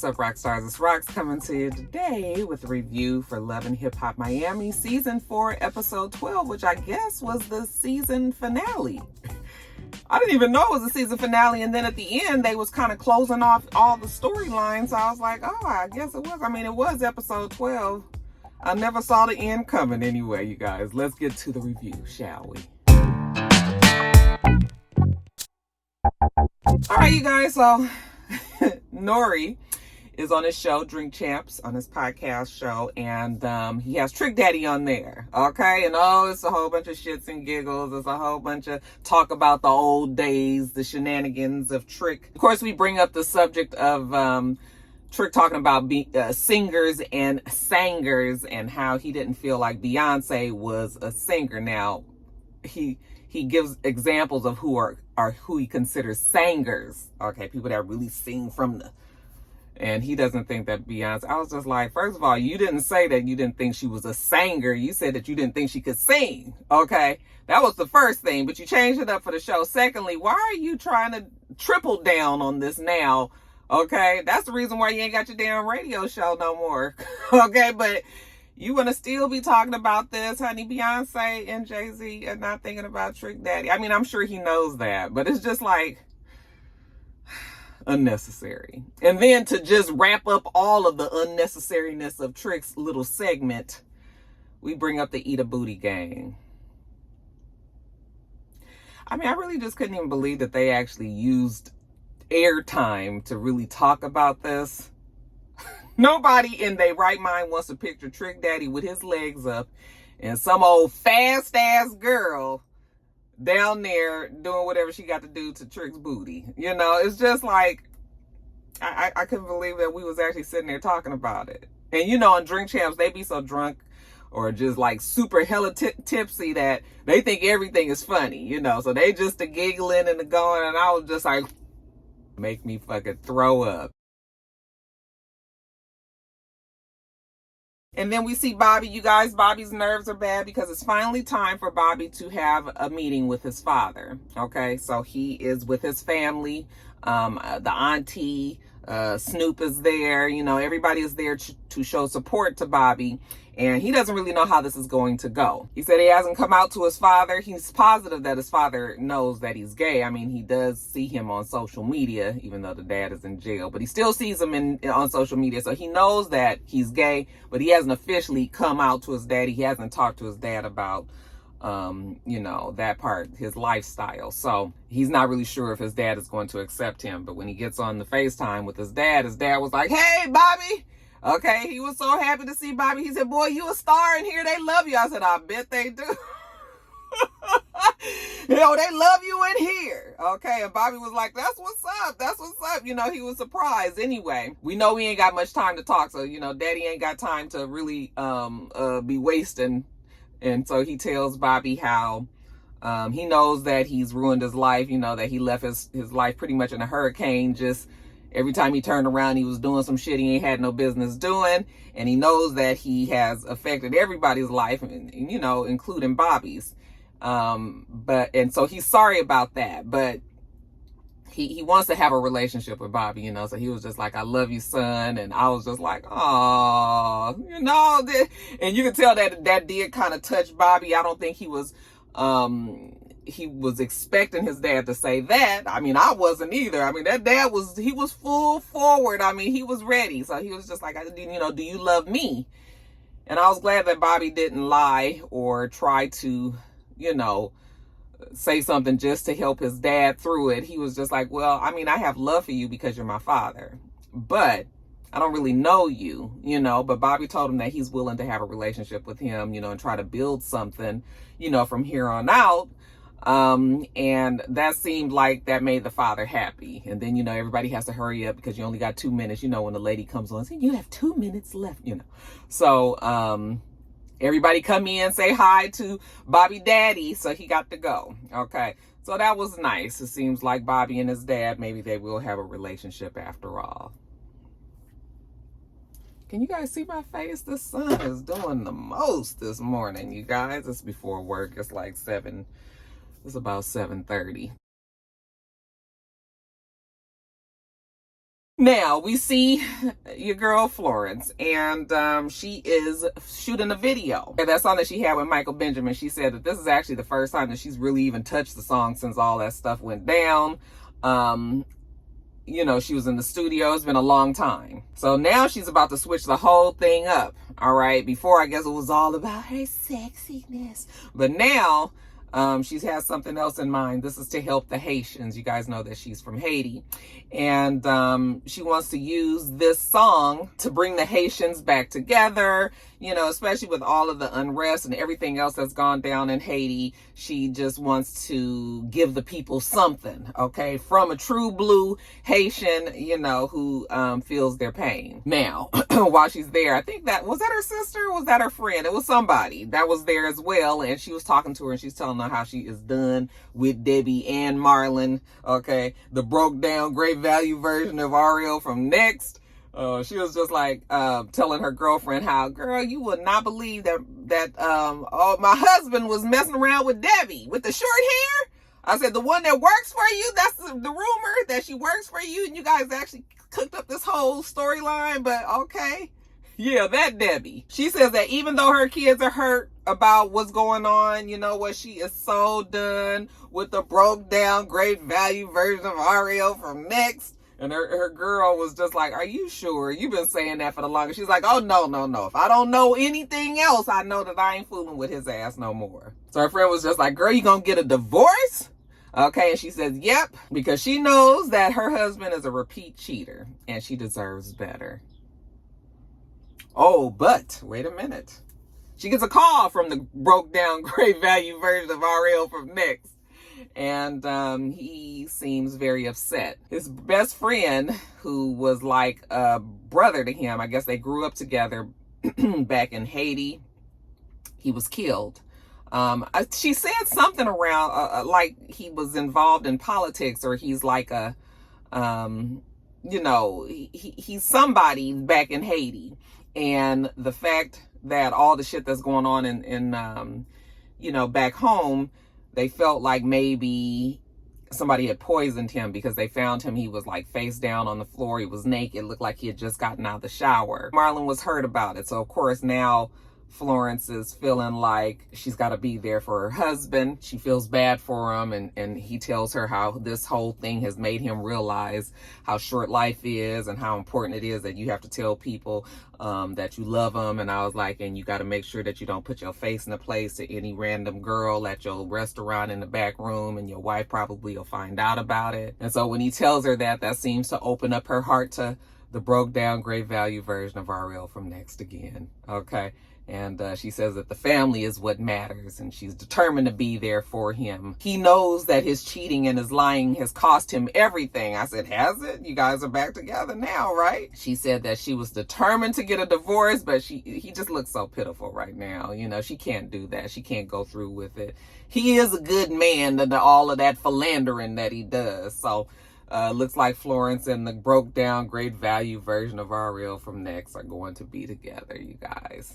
What's up, rock stars? It's Rox coming to you today with a review for Love and Hip Hop Miami Season 4, Episode 12, which I guess was the season finale. I didn't even know it was the season finale, and then at the end, they was kind of closing off all the storylines. So I was like, oh, I guess it was. I mean, it was Episode 12. I never saw the end coming anyway, you guys. Let's get to the review, shall we? All right, you guys, so Nori is on his show, Drink Champs, on his podcast show, and he has Trick Daddy on there, okay? And it's a whole bunch of shits and giggles. It's a whole bunch of talk about the old days, the shenanigans of Trick. Of course, we bring up the subject of Trick talking about singers and sangers and how he didn't feel like Beyonce was a singer. Now, he gives examples of who he considers singers, okay? People that really sing from the... And he doesn't think that Beyonce... I was just like, first of all, you didn't say that you didn't think she was a singer. You said that you didn't think she could sing, okay? That was the first thing, but you changed it up for the show. Secondly, why are you trying to triple down on this now, okay? That's the reason why you ain't got your damn radio show no more, okay? But you want to still be talking about this, honey. Beyonce and Jay-Z are not thinking about Trick Daddy. I mean, I'm sure he knows that, but it's just like... unnecessary. And then to just wrap up all of the unnecessariness of Trick's little segment, we bring up the Eat a Booty gang. I mean, I really just couldn't even believe that they actually used airtime to really talk about this. Nobody in their right mind wants to picture Trick Daddy with his legs up and some old fast ass girl down there doing whatever she got to do to Trick's booty. You know, it's just like, I couldn't believe that we was actually sitting there talking about it. And you know, on Drink Champs, they be so drunk or just like super hella tipsy that they think everything is funny, you know. So they just the giggling and the going, and I was just like, make me fucking throw up. And then we see Bobby. You guys, Bobby's nerves are bad because it's finally time for Bobby to have a meeting with his father. Okay, so he is with his family. The auntie, Snoop is there. You know, everybody is there to show support to Bobby. And he doesn't really know how this is going to go. He said he hasn't come out to his father. He's positive that his father knows that he's gay. I mean, he does see him on social media, even though the dad is in jail. But he still sees him on social media. So he knows that he's gay, but he hasn't officially come out to his daddy. He hasn't talked to his dad about, you know, that part, his lifestyle. So he's not really sure if his dad is going to accept him. But when he gets on the FaceTime with his dad was like, hey, Bobby. Okay, he was so happy to see Bobby. He said, boy, you a star in here. They love you. I said, I bet they do. You know, they love you in here. Okay, and Bobby was like, that's what's up. That's what's up. You know, he was surprised. Anyway, we know we ain't got much time to talk. So, you know, daddy ain't got time to really be wasting. And so he tells Bobby how he knows that he's ruined his life. You know, that he left his life pretty much in a hurricane. Just every time he turned around, he was doing some shit he ain't had no business doing. And he knows that he has affected everybody's life, and you know, including Bobby's. And so he's sorry about that. But he wants to have a relationship with Bobby, you know. So he was just like, I love you, son. And I was just like, oh, you know. And you can tell that did kind of touch Bobby. I don't think he was expecting his dad to say that. I mean, I wasn't either. I mean, that dad he was full forward. I mean, he was ready. So he was just like, you know, do you love me? And I was glad that Bobby didn't lie or try to, you know, say something just to help his dad through it. He was just like, well, I mean, I have love for you because you're my father, but I don't really know you, you know. But Bobby told him that he's willing to have a relationship with him, you know, and try to build something, you know, from here on out. And that seemed like that made the father happy. And then, you know, everybody has to hurry up because you only got 2 minutes, you know, when the lady comes on and says, you have 2 minutes left, you know. So, everybody come in, say hi to Bobby Daddy. So he got to go. Okay. So that was nice. It seems like Bobby and his dad, maybe they will have a relationship after all. Can you guys see my face? The sun is doing the most this morning, you guys. It's before work. It's like 7. It's about 7:30. Now, we see your girl Florence, and she is shooting a video. And that song that she had with Michael Benjamin, she said that this is actually the first time that she's really even touched the song since all that stuff went down. You know, she was in the studio. It's been a long time. So now she's about to switch the whole thing up. All right. Before, I guess it was all about her sexiness. But now she has something else in mind. This is to help the Haitians. You guys know that she's from Haiti. And she wants to use this song to bring the Haitians back together, you know, especially with all of the unrest and everything else that's gone down in Haiti. She just wants to give the people something, okay, from a true blue Haitian, you know, who feels their pain. Now, while she's there, I think was that her sister or was that her friend? It was somebody that was there as well. And she was talking to her and she's telling her how she is done with Debbie and Marlon, okay, the broke down great value version of Ariel from Next. She was just like telling her girlfriend how, girl, you would not believe that my husband was messing around with Debbie with the short hair. I said, the one that works for you, that's the rumor that she works for you, and you guys actually cooked up this whole storyline, but okay. Yeah, that Debbie. She says that even though her kids are hurt about what's going on, you know what, she is so done with the broke down great value version of Ariel from Next. And her girl was just like, are you sure? You've been saying that for the longest. She's like, oh, no. If I don't know anything else, I know that I ain't fooling with his ass no more. So her friend was just like, girl, you gonna get a divorce? Okay, and she says, yep, because she knows that her husband is a repeat cheater and she deserves better. Oh, but wait a minute. She gets a call from the broke down great value version of Ariel from Next. And he seems very upset. His best friend, who was like a brother to him, I guess they grew up together back in Haiti, he was killed. She said something around like he was involved in politics, or he's like a, you know, he's somebody back in Haiti. And the fact that all the shit that's going on in you know, back home, they felt like maybe somebody had poisoned him because they found him. He was like face down on the floor. He was naked. Looked like he had just gotten out of the shower. Marlon was hurt about it. So of course now Florence is feeling like she's got to be there for her husband. She feels bad for him. And he tells her how this whole thing has made him realize how short life is and how important it is that you have to tell people that you love them. And I was like, and you got to make sure that you don't put your face in a place to any random girl at your restaurant in the back room, and your wife probably will find out about it. And so when he tells her that seems to open up her heart to the broke down great value version of Ariel from Next again. Okay. And she says that the family is what matters, and she's determined to be there for him. He knows that his cheating and his lying has cost him everything. I said, has it? You guys are back together now, right? She said that she was determined to get a divorce, but he just looks so pitiful right now. You know, she can't do that. She can't go through with it. He is a good man to all of that philandering that he does. So looks like Florence and the broke down great value version of Ariel from Next are going to be together, you guys.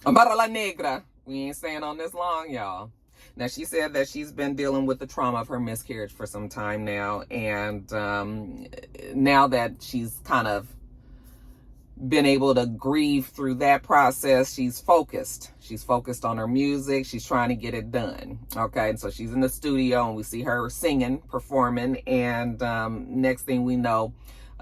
About la negra. We ain't staying on this long, y'all. Now, she said that she's been dealing with the trauma of her miscarriage for some time now. And now that she's kind of been able to grieve through that process, she's focused. She's focused on her music. She's trying to get it done. Okay, and so she's in the studio and we see her singing, performing. And next thing we know,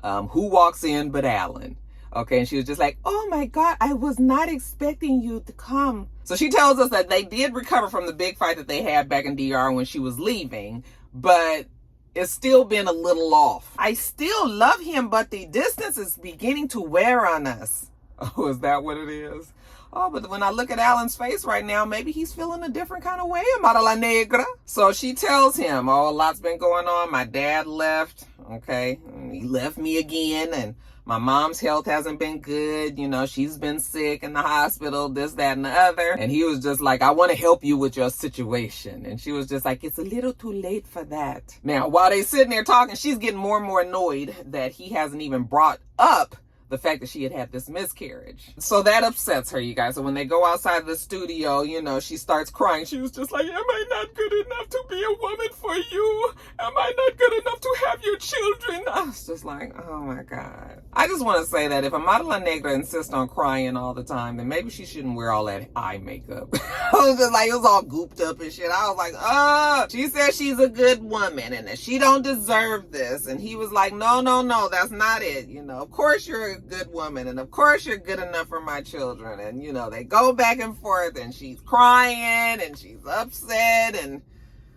who walks in but Alan? Okay, and she was just like, oh my God, I was not expecting you to come. So she tells us that they did recover from the big fight that they had back in DR when she was leaving, but it's still been a little off. I still love him, but the distance is beginning to wear on us. Oh, is that what it is? Oh, but when I look at Alan's face right now, maybe he's feeling a different kind of way about la negra. So she tells him, oh, a lot's been going on. My dad left, okay? He left me again, and my mom's health hasn't been good. You know, she's been sick in the hospital, this, that, and the other. And he was just like, I want to help you with your situation. And she was just like, it's a little too late for that. Now, while they sitting there talking, she's getting more and more annoyed that he hasn't even brought up the fact that she had this miscarriage. So that upsets her, you guys. So when they go outside the studio, you know, she starts crying. She was just like, am I not good enough to be a woman for you? Am I not good enough to have your children? I was just like, oh my God. I just want to say that if a model negra insists on crying all the time, then maybe she shouldn't wear all that eye makeup. I was just like, it was all gooped up and shit. I was like, she said she's a good woman and that she don't deserve this. And he was like, no, that's not it. You know, of course you're a good woman and of course you're good enough for my children. And, you know, they go back and forth and she's crying and she's upset and,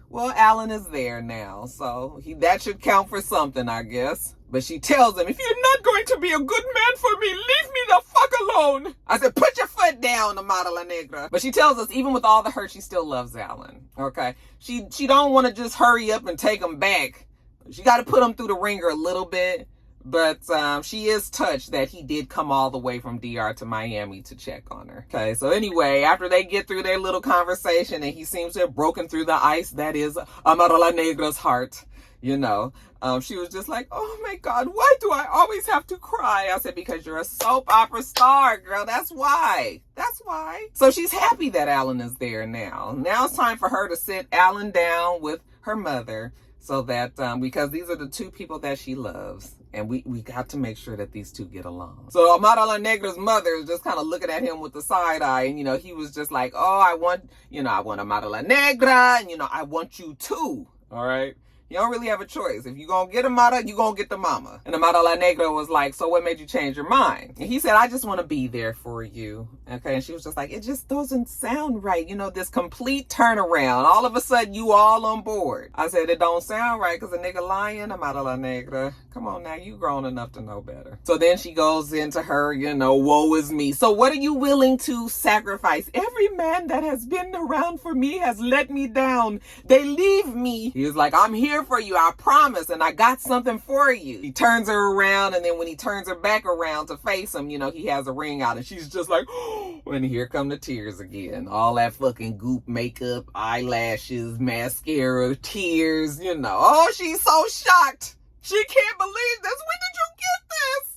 well, Alan is there now. So that should count for something, I guess. But she tells him, if you're not going to be a good man for me, leave me the fuck alone. I said, put your foot down, the model negra. But she tells us, even with all the hurt, she still loves Alan. Okay. She don't want to just hurry up and take him back. She got to put him through the ringer a little bit. But she is touched that he did come all the way from DR to Miami to check on her. Okay, so anyway, after they get through their little conversation and he seems to have broken through the ice that is Amarala Negra's heart, you know, she was just like, oh my God, why do I always have to cry? I said, because you're a soap opera star, girl. That's why. That's why. So she's happy that Alan is there now. Now it's time for her to sit Alan down with her mother so that, because these are the two people that she loves. And we got to make sure that these two get along. So Amarala Negra's mother is just kind of looking at him with the side eye. And, you know, he was just like, oh, I want Amarala Negra. And, you know, I want you too. All right. You don't really have a choice. If you're going to get a mata, you're going to get the mama. And the Amarala Negra was like, so what made you change your mind? And he said, I just want to be there for you. Okay. And she was just like, it just doesn't sound right. You know, this complete turnaround. All of a sudden, you all on board. I said, it don't sound right because a nigga lying, Amarala Negra. Come on now, you grown enough to know better. So then she goes into her, you know, woe is me. So what are you willing to sacrifice? Every man that has been around for me has let me down. They leave me. He was like, I'm here for you, I promise, and I got something for you. He turns her around, and then when he turns her back around to face him, you know, he has a ring out, and she's just like, oh, and here come the tears again. All that fucking goop makeup, eyelashes, mascara, tears, you know. Oh, she's so shocked. She can't believe this. When did you get this?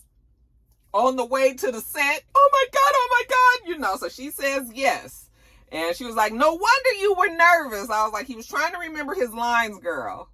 On the way to the set. Oh my God. You know, so she says yes. And she was like, no wonder you were nervous. I was like, he was trying to remember his lines, girl.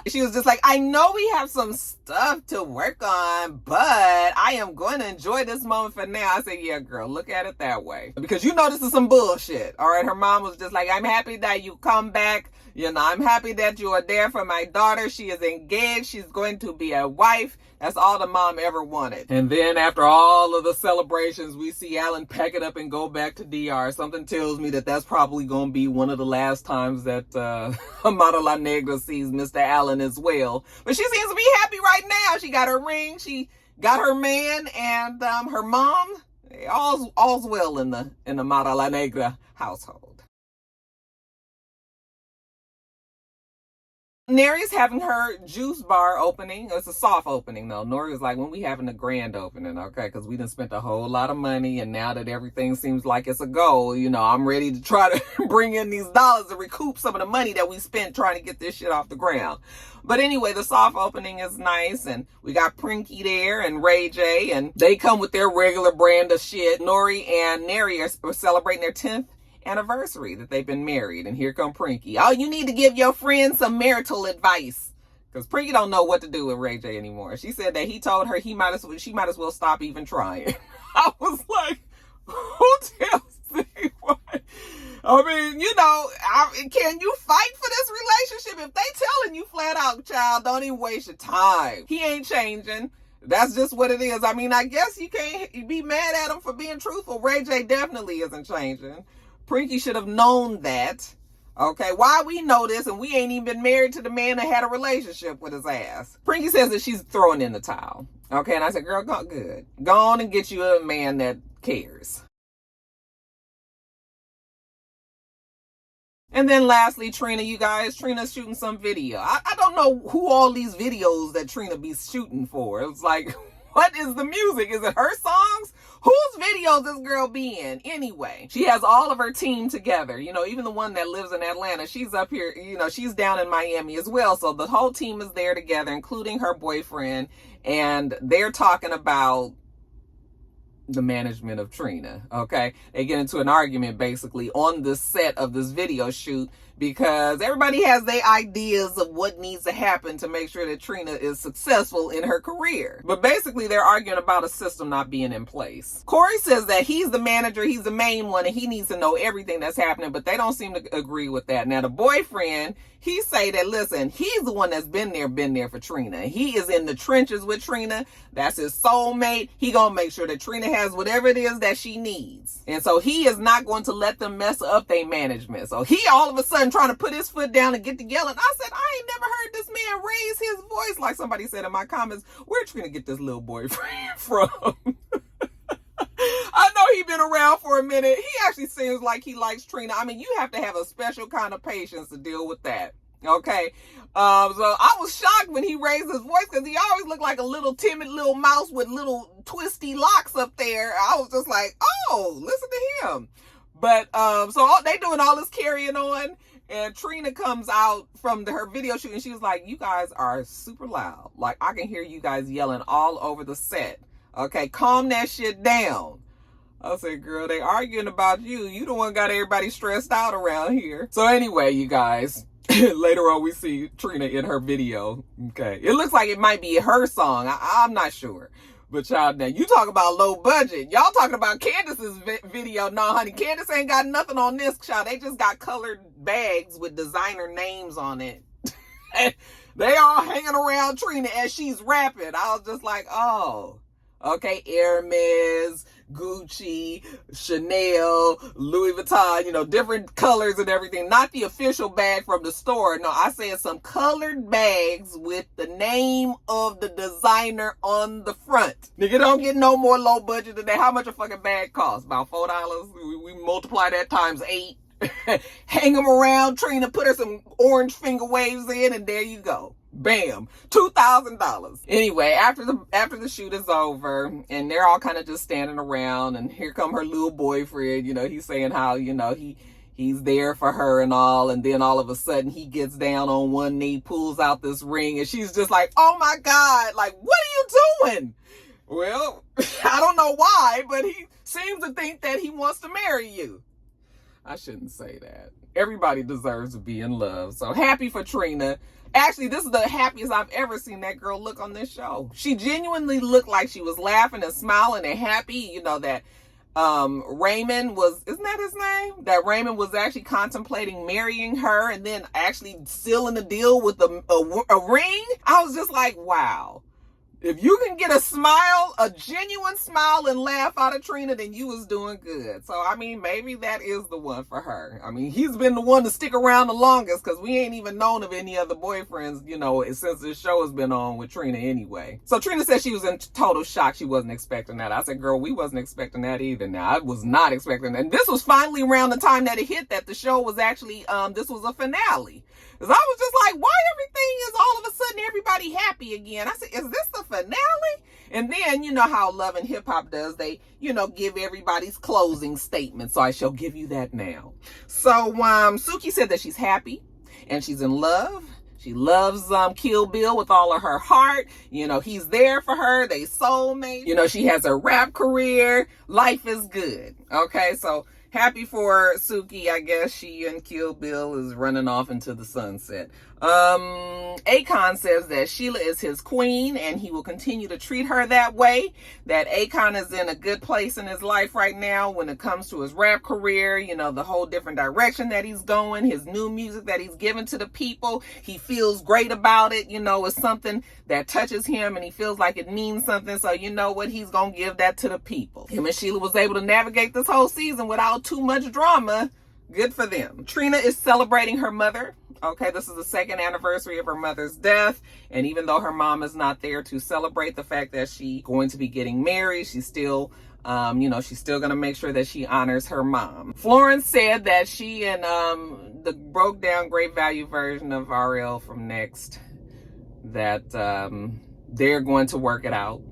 She was just like, I know we have some stuff to work on, but I am going to enjoy this moment for now. I said, yeah, girl, look at it that way. Because you know this is some bullshit. All right, her mom was just like, I'm happy that you come back. You know, I'm happy that you are there for my daughter. She is engaged. She's going to be a wife. That's all the mom ever wanted. And then after all of the celebrations, we see Alan pack it up and go back to DR. Something tells me that that's probably going to be one of the last times that Amarala Negra sees Mr. Alan as well. But she seems to be happy right now. She got her ring. She got her man and her mom. All's well in the Amarala Negra household. Neri's having her juice bar opening. It's a soft opening, though. Nori was like, when we having a grand opening, okay? Because we done spent a whole lot of money, and now that everything seems like it's a goal, you know, I'm ready to try to bring in these dollars to recoup some of the money that we spent trying to get this shit off the ground. But anyway, the soft opening is nice, and we got Prinky there and Ray J, and they come with their regular brand of shit. Nori and Neri are celebrating their 10th anniversary that they've been married, and here come Prinky. Oh, you need to give your friend some marital advice, because Prinky don't know what to do with Ray J anymore. She said that he told her she might as well stop even trying. I was like, who tells me what? I mean, you know, can you fight for this relationship? If they telling you flat out, child, don't even waste your time. He ain't changing. That's just what it is. I mean, I guess you can't be mad at him for being truthful. Ray J definitely isn't changing. Prinky should have known that. Okay, why we know this and we ain't even been married to the man that had a relationship with his ass. Prinky says that she's throwing in the towel. Okay, and I said, girl, good. Go on and get you a man that cares. And then lastly, Trina, you guys, Trina's shooting some video. I don't know who all these videos that Trina be shooting for. It's like, what is the music? Is it her songs? Whose videos this girl be in? Anyway, she has all of her team together. You know, even the one that lives in Atlanta, she's up here, you know, she's down in Miami as well. So the whole team is there together, including her boyfriend. And they're talking about the management of Trina. Okay, they get into an argument basically on the set of this video shoot because everybody has their ideas of what needs to happen to make sure that Trina is successful in her career. But basically they're arguing about a system not being in place. Corey says that he's the manager, he's the main one, and he needs to know everything that's happening, but they don't seem to agree with that. Now the boyfriend, he say that, listen, he's the one that's been there for Trina. He is in the trenches with Trina. That's his soulmate. He gonna make sure that Trina has whatever it is that she needs. And so he is not going to let them mess up their management. So he all of a sudden trying to put his foot down and get to yelling. I said, I ain't never heard this man raise his voice. Like somebody said in my comments, where'd Trina get this little boyfriend from? I know he been around for a minute. He actually seems like he likes Trina. I mean, you have to have a special kind of patience to deal with that. Okay. So I was shocked when he raised his voice because he always looked like a little timid little mouse with little twisty locks up there. I was just like, oh, listen to him. But so they doing all this carrying on, and Trina comes out from her video shoot and she was like, you guys are super loud. Like I can hear you guys yelling all over the set. Okay, calm that shit down. I said, girl, they arguing about you. You the one got everybody stressed out around here. So anyway, you guys, later on we see Trina in her video. Okay, it looks like it might be her song. I'm not sure. But y'all, now you talk about low budget. Y'all talking about Candace's video. No, honey, Candace ain't got nothing on this, child. They just got colored bags with designer names on it. They all hanging around Trina as she's rapping. I was just like, oh. Okay, Hermes, Gucci, Chanel, Louis Vuitton, you know, different colors and everything. Not the official bag from the store. No, I said some colored bags with the name of the designer on the front. Nigga, don't get no more low budget than that. How much a fucking bag costs? About $4. We multiply that times 8. Hang them around Trina, put her some orange finger waves in, and there you go. Bam, $2,000. Anyway, after the shoot is over and they're all kind of just standing around, and here come her little boyfriend, you know, he's saying how, you know, he's there for her and all, and then all of a sudden he gets down on one knee, pulls out this ring, and she's just like, oh my God, like, what are you doing? Well, I don't know why, but he seems to think that he wants to marry you. I shouldn't say that. Everybody deserves to be in love. So happy for Trina. Actually, this is the happiest I've ever seen that girl look on this show. She genuinely looked like she was laughing and smiling and happy. You know, that Raymond was, isn't that his name? That Raymond was actually contemplating marrying her and then actually sealing the deal with a ring. I was just like, wow. If you can get a smile, a genuine smile and laugh out of Trina, then you was doing good. So, I mean, maybe that is the one for her. I mean, he's been the one to stick around the longest because we ain't even known of any other boyfriends, you know, since this show has been on with Trina anyway. So Trina said she was in total shock. She wasn't expecting that. I said, girl, we wasn't expecting that either. Now, I was not expecting that. And this was finally around the time that it hit that the show was actually, this was a finale. Because I was just like, why everything is all of a sudden everybody happy again? I said, is this the finale? And then, you know how Love and Hip Hop does. They, you know, give everybody's closing statement. So I shall give you that now. So Suki said that she's happy and she's in love. She loves Kill Bill with all of her heart. You know, he's there for her. They soulmates. You know, she has a rap career. Life is good. Okay, so happy for Suki. I guess she and Kill Bill is running off into the sunset. Akon says that Sheila is his queen and he will continue to treat her that way. That Akon is in a good place in his life right now when it comes to his rap career, you know, the whole different direction that he's going, his new music that he's giving to the people. He feels great about it. You know, it's something that touches him and he feels like it means something. So you know what? He's going to give that to the people. Him and Sheila was able to navigate this whole season without too much drama. Good for them. Trina is celebrating her mother. Okay, this is the 2nd anniversary of her mother's death. And even though her mom is not there to celebrate the fact that she's going to be getting married, she's still, you know, she's still going to make sure that she honors her mom. Florence said that she and the broke down great value version of RL from Next, that they're going to work it out.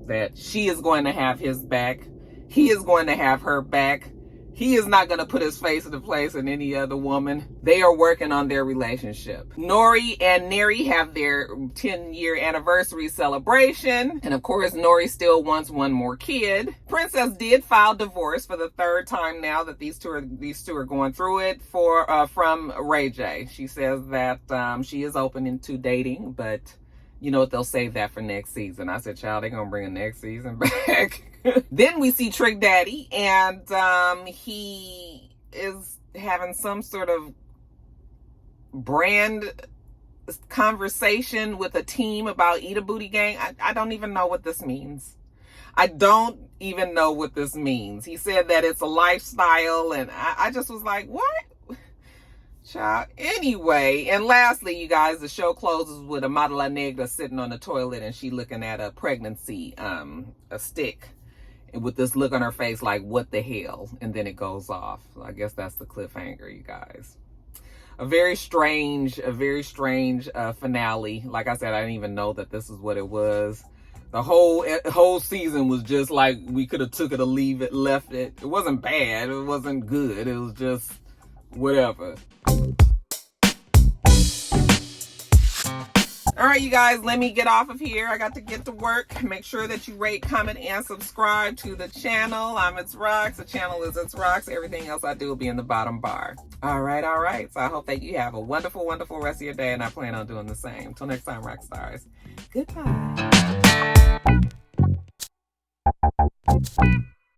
That she is going to have his back He is going to have her back. He is not going to put his face in the place of any other woman. They are working on their relationship. Nori and Neri have their 10-year anniversary celebration. And of course, Nori still wants one more kid. Princess did file divorce for the third time now that these two are going through it from Ray J. She says that she is open into dating, but you know what, they'll save that for next season. I said, child, they're going to bring a next season back. Then we see Trick Daddy, and he is having some sort of brand conversation with a team about Eat a Booty Gang. I don't even know what this means. I don't even know what this means. He said that it's a lifestyle, and I just was like, what? Child. Anyway, and lastly, you guys, the show closes with a model negra sitting on the toilet, and she looking at a pregnancy, a stick, with this look on her face like, what the hell? And then it goes off. So I guess that's the cliffhanger, you guys. A very strange finale. Like I said, I didn't even know that this is what it was. The whole season was just like, we could have took it or left it. It wasn't bad. It wasn't good. It was just whatever. All right, you guys, let me get off of here. I got to get to work. Make sure that you rate, comment, and subscribe to the channel. I'm itsrox. The channel is itsrox. Everything else I do will be in the bottom bar. All right. So I hope that you have a wonderful, wonderful rest of your day, and I plan on doing the same. Till next time, rock stars. Goodbye.